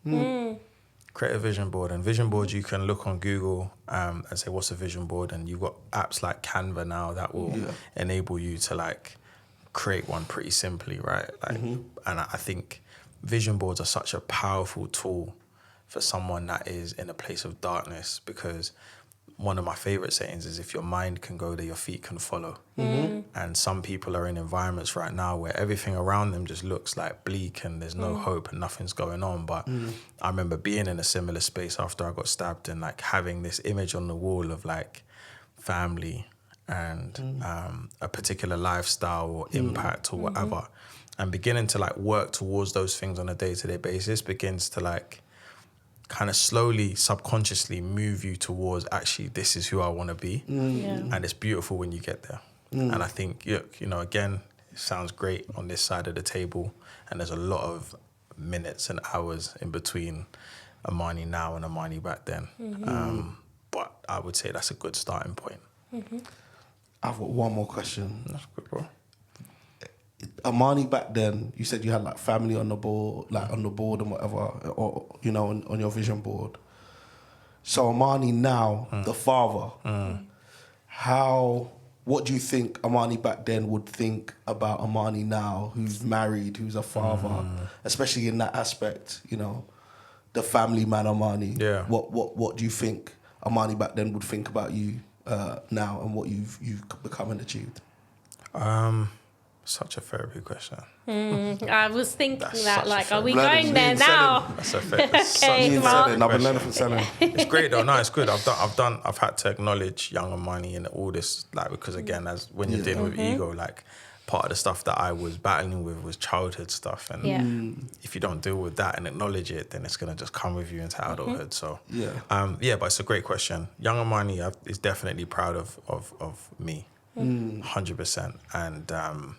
Create a vision board. And vision boards, you can look on Google and say, what's a vision board? And you've got apps like Canva now that will enable you to, like, create one pretty simply, right? Like, and I think vision boards are such a powerful tool for someone that is in a place of darkness, because one of my favorite sayings is, if your mind can go there, your feet can follow. And some people are in environments right now where everything around them just looks like bleak and there's no hope and nothing's going on. But I remember being in a similar space after I got stabbed, and like having this image on the wall of like family and a particular lifestyle or impact or whatever, and beginning to like work towards those things on a day-to-day basis begins to like kind of slowly, subconsciously move you towards, actually, this is who I want to be. And it's beautiful when you get there. And I think, you know, again, it sounds great on this side of the table, and there's a lot of minutes and hours in between Amani now and Amani back then. But I would say that's a good starting point. I've got one more question. That's good, bro. Amani back then, you said you had like family on the board, and whatever, or you know, on your vision board. So Amani now, the father, what do you think Amani back then would think about Amani now, who's married, who's a father, especially in that aspect, you know, the family man Amani? Yeah. What do you think Amani back then would think about you now, and what you've become and achieved? Such a therapy question. I was thinking That's that, such like, a are we fair- going there now? That's a fair. Okay, come on. I've been learning from selling. It's great though. No, it's good. I've had to acknowledge young Amani and all this, like, because again, as when you're dealing with ego, like, part of the stuff that I was battling with was childhood stuff, and if you don't deal with that and acknowledge it, then it's gonna just come with you into adulthood. So but it's a great question. Young Amani is definitely proud of me, 100%, and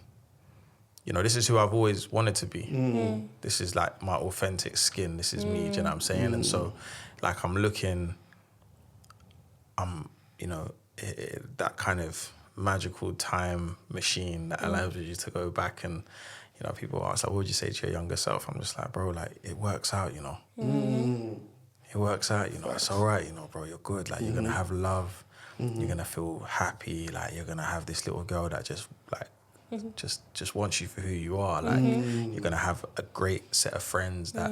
you know, this is who I've always wanted to be. This is like my authentic skin. This is me, do you know what I'm saying? And so, like, I'm looking, you know, that kind of magical time machine that allows you to go back, and, you know, people ask, like, what would you say to your younger self? I'm just like, bro, like, it works out, you know. It works out, you know. It's all right, you know, bro, you're good. Like, you're going to have love. You're going to feel happy. Like, you're going to have this little girl that just, like, just wants you for who you are. Like, you're gonna have a great set of friends that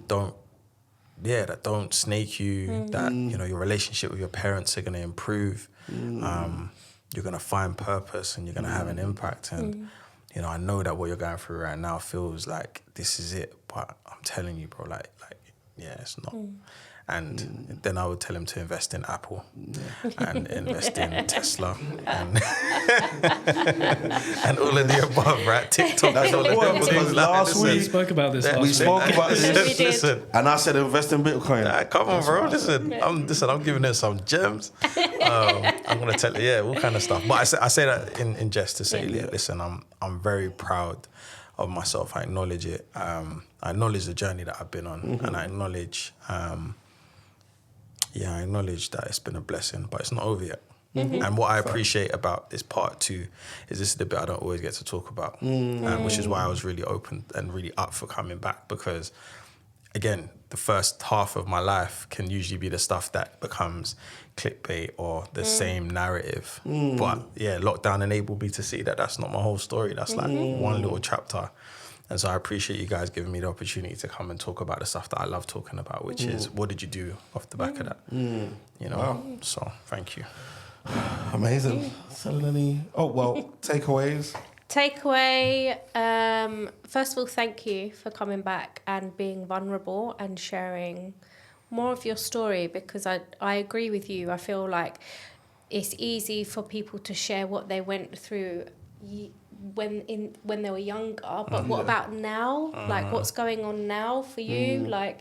don't snake you. That, you know, your relationship with your parents are gonna improve. You're gonna find purpose, and you're gonna have an impact. And you know, I know that what you're going through right now feels like this is it, but I'm telling you, bro, like it's not. And then I would tell him to invest in Apple and invest in Tesla and and all of the above, right? TikTok. That's all of what, them because last We week spoke about this last we week. spoke about this, We did. Listen, and I said invest in Bitcoin. come on, bro. Listen, I'm giving him some gems. I'm gonna tell you, all kind of stuff. But I say that in jest to say, listen, I'm very proud of myself. I acknowledge it. I acknowledge the journey that I've been on, and I acknowledge. I acknowledge that it's been a blessing, but it's not over yet. And what I appreciate about this part 2 is this is the bit I don't always get to talk about, which is why I was really open and really up for coming back, because, again, the first half of my life can usually be the stuff that becomes clickbait or the same narrative. But, lockdown enabled me to see that that's not my whole story. That's like one little chapter. And so I appreciate you guys giving me the opportunity to come and talk about the stuff that I love talking about, which is, what did you do off the back of that? You know, so thank you. Amazing. Selling takeaways. Takeaway, first of all, thank you for coming back and being vulnerable and sharing more of your story, because I agree with you. I feel like it's easy for people to share what they went through when they were younger, but what about now? Like, what's going on now for you? Like,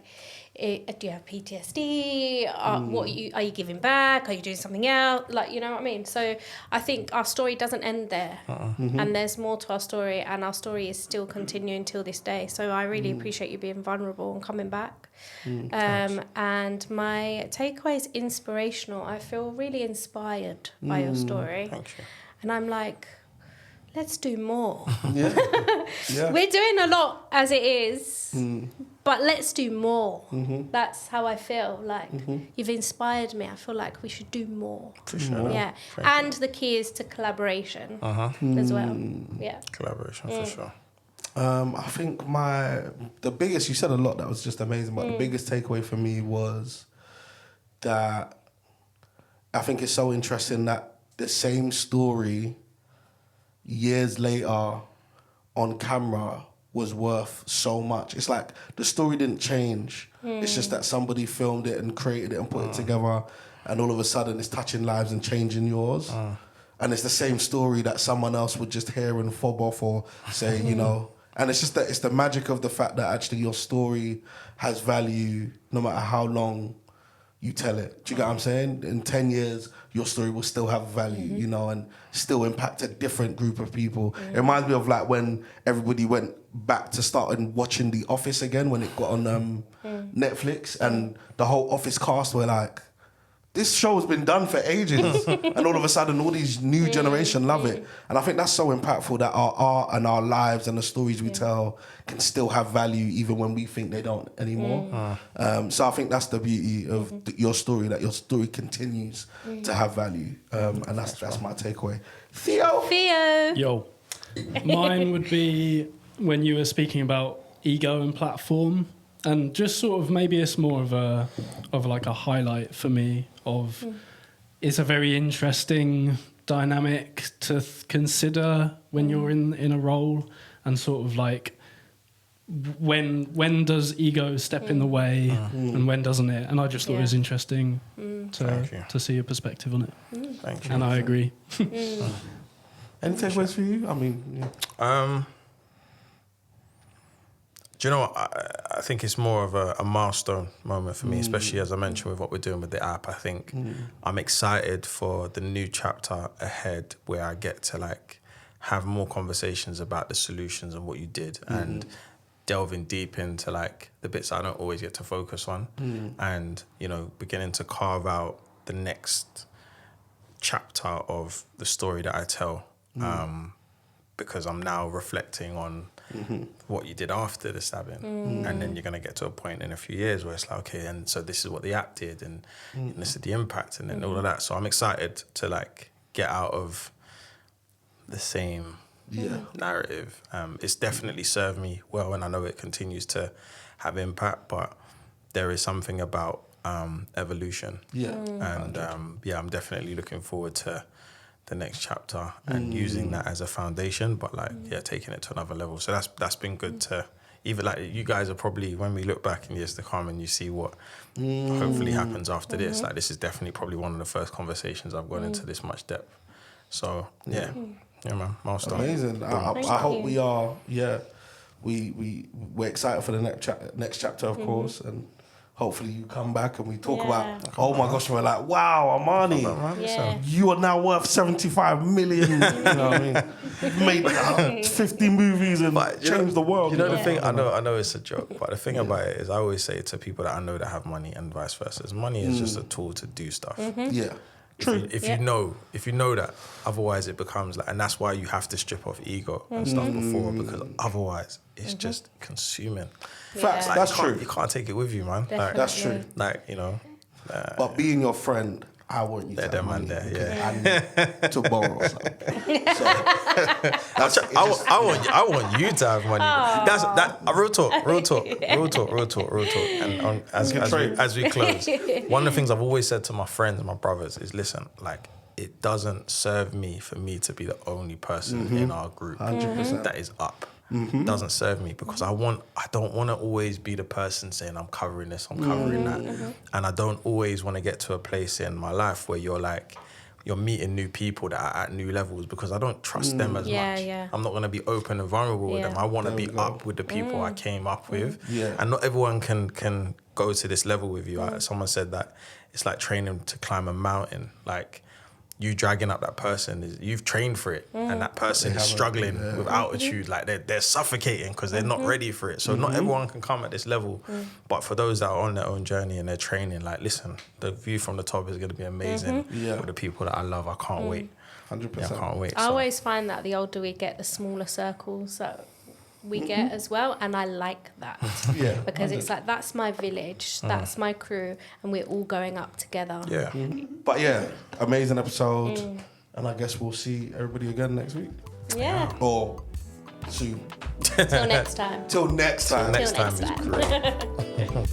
do you have PTSD? Are you giving back? Are you doing something else? Like, you know what I mean? So I think our story doesn't end there, and there's more to our story, and our story is still continuing till this day. So I really appreciate you being vulnerable and coming back. And my takeaway is inspirational. I feel really inspired by your story. Thank you. And I'm like, let's do more. Yeah. We're doing a lot as it is, but let's do more. That's how I feel. Like, you've inspired me. I feel like we should do more. For sure. Yeah. And the key is to collaboration as well. Yeah. Collaboration, for sure. I think the biggest, you said a lot that was just amazing, but the biggest takeaway for me was that I think it's so interesting that the same story years later on camera was worth so much. It's like the story didn't change. It's just that somebody filmed it and created it and put it together, and all of a sudden it's touching lives and changing yours. And it's the same story that someone else would just hear and fob off or say, you know. And it's just that it's the magic of the fact that actually your story has value no matter how long you tell it. Do you get what I'm saying? In 10 years, your story will still have value, you know, and still impact a different group of people. It reminds me of like when everybody went back to start and watching The Office again when it got on Netflix, and the whole Office cast were like, this show has been done for ages. And all of a sudden, all these new generation love it. And I think that's so impactful that our art and our lives and the stories we tell can still have value even when we think they don't anymore. So I think that's the beauty of your story, that your story continues to have value. And that's my takeaway. Theo! Yo. Mine would be when you were speaking about ego and platform. And just sort of, maybe it's more of a highlight for me of, it's a very interesting dynamic to consider when you're in a role, and sort of like when does ego step in the way and when doesn't it? And I just thought it was interesting to see your perspective on it. Thank you. And I agree. Any takeaways for you? I mean, do you know what? I think it's more of a milestone moment for me, especially as I mentioned with what we're doing with the app. I think I'm excited for the new chapter ahead, where I get to like have more conversations about the solutions and what you did, and delving deep into like the bits I don't always get to focus on, and, you know, beginning to carve out the next chapter of the story that I tell, because I'm now reflecting on what you did after the stabbing, and then you're going to get to a point in a few years where it's like, okay, and so this is what the app did, and this is the impact, and then all of that. So I'm excited to like get out of the same narrative. It's definitely served me well, and I know it continues to have impact, but there is something about evolution. And I'm definitely looking forward to the next chapter and using that as a foundation, but like taking it to another level. So that's been good to, even like you guys are probably, when we look back in years to come and you see what hopefully happens after this, like this is definitely probably one of the first conversations I've gone into this much depth. So yeah man, milestone. Amazing. I hope we are. We're excited for the next chapter, of course, and hopefully you come back and we talk about, oh my gosh, we're like, wow, Armani, you are now worth 75 million. You know what I mean? You've made 50 movies and changed the world. You know the thing, I know it's a joke, but the thing about it is I always say to people that I know that have money and vice versa, money is just a tool to do stuff. True. If you know that, otherwise it becomes like, and that's why you have to strip off ego and stuff before, because otherwise it's just consuming. Facts, like, that's true. You can't take it with you, man. Like, that's true. Like, you know. But being your friend, I want you to have money. I need to borrow something. So, I want you to have money. That's that. Real talk. And as we close, one of the things I've always said to my friends and my brothers is, listen, like, it doesn't serve me for me to be the only person in our group 100%. that is up. Doesn't serve me because I don't want to always be the person saying I'm covering this, I'm covering that. And I don't always want to get to a place in my life where you're meeting new people that are at new levels because I don't trust them as much. Yeah. I'm not going to be open and vulnerable with Yeah. them. I want to be up with the people I came up with. Yeah. And not everyone can go to this level with you. Someone said that it's like training to climb a mountain. Like, you dragging up that person, you've trained for it, and that person is struggling with altitude. Like, they're suffocating because they're not ready for it. So not everyone can come at this level. But for those that are on their own journey and they're training, like, listen, the view from the top is going to be amazing with the people that I love. I can't wait. 100%. Yeah, I can't wait. I always find that the older we get, the smaller circles that we get as well, and I like that. Yeah. Because it's like, that's my village, that's my crew, and we're all going up together. Yeah. But yeah, amazing episode. And I guess we'll see everybody again next week. Yeah. Or soon. Till next time. Till next time. Next Till time next is time. great.